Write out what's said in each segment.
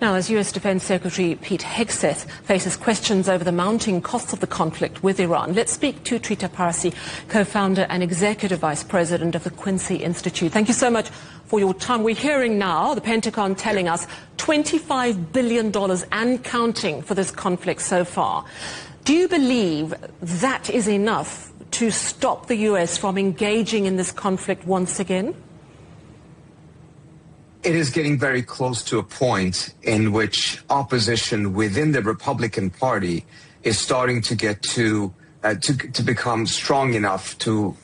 Now, as US Defense Secretary Pete Hegseth faces questions over the mounting costs of the conflict with Iran, let's speak to Trita Parsi, co-founder and executive vice president of the Quincy Institute. Thank you so much for your time. We're hearing now the Pentagon telling us $25 billion and counting for this conflict so far. Do you believe that is enough to stop the US from engaging in this conflict once again? It is getting very close to a point in which opposition within the Republican Party is starting to get to become strong enough to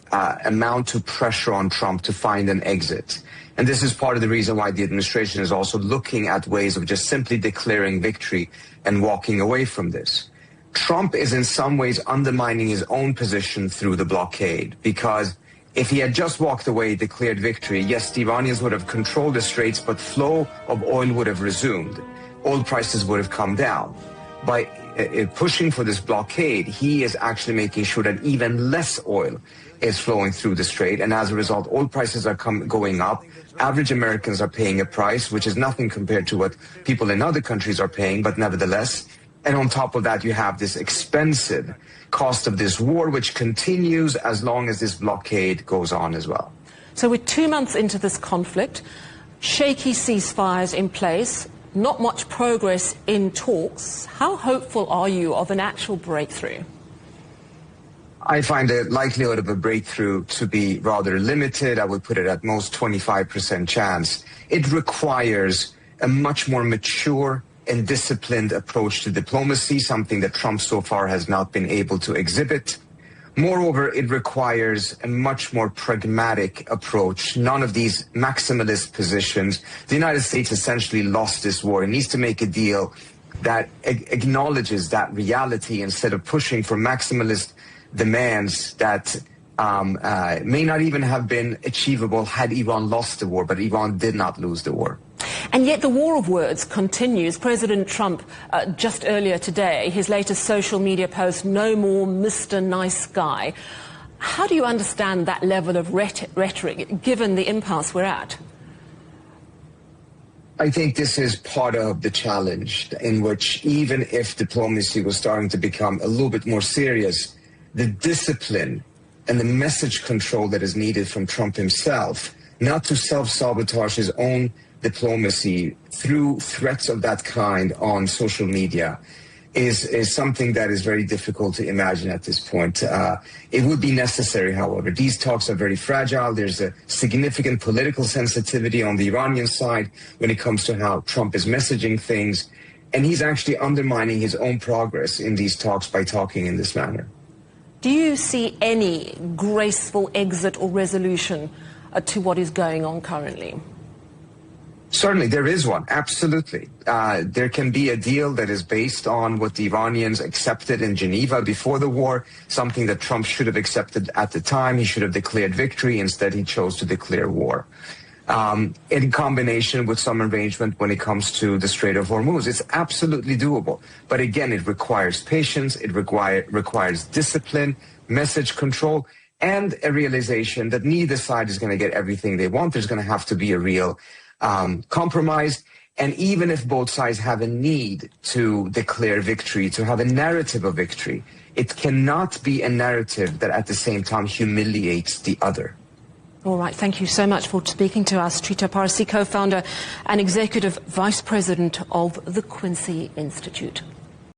amount to pressure on Trump to find an exit. And this is part of the reason why the administration is also looking at ways of just simply declaring victory and walking away from this. Trump is in some ways undermining his own position through the blockade, because if he had just walked away, declared victory, yes, the Iranians would have controlled the straits, but flow of oil would have resumed. Oil prices would have come down. By pushing for this blockade, he is actually making sure that even less oil is flowing through the strait. And as a result, oil prices are going up. Average Americans are paying a price, which is nothing compared to what people in other countries are paying, but nevertheless. And on top of that, you have this expensive cost of this war, which continues as long as this blockade goes on as well. So we're 2 months into this conflict, shaky ceasefires in place, not much progress in talks. How hopeful are you of an actual breakthrough? I find the likelihood of a breakthrough to be rather limited. I would put it at most 25% chance. It requires a much more mature and disciplined approach to diplomacy, something that Trump so far has not been able to exhibit. Moreover, it requires a much more pragmatic approach, none of these maximalist positions. The United States essentially lost this war. It needs to make a deal that acknowledges that reality instead of pushing for maximalist demands that may not even have been achievable had Iran lost the war, but Iran did not lose the war. And yet the war of words continues. President Trump, just earlier today, his latest social media post, "No more Mr. Nice Guy." How do you understand that level of rhetoric, given the impasse we're at? I think this is part of the challenge, in which even if diplomacy was starting to become a little bit more serious, the discipline and the message control that is needed from Trump himself, not to self-sabotage his own diplomacy through threats of that kind on social media, is something that is very difficult to imagine at this point. It would be necessary, however. These talks are very fragile. There's a significant political sensitivity on the Iranian side when it comes to how Trump is messaging things, and he's actually undermining his own progress in these talks by talking in this manner. Do you see any graceful exit or resolution to what is going on currently? Certainly, there is one. Absolutely. There can be a deal that is based on what the Iranians accepted in Geneva before the war, something that Trump should have accepted at the time. He should have declared victory. Instead, he chose to declare war. In combination with some arrangement when it comes to the Strait of Hormuz. It's absolutely doable. But again, it requires patience. It requires discipline, message control, and a realization that neither side is going to get everything they want. There's going to have to be a real compromise. And even if both sides have a need to declare victory, to have a narrative of victory, it cannot be a narrative that at the same time humiliates the other. All right. Thank you so much for speaking to us. Trita Parsi, co-founder and executive vice president of the Quincy Institute.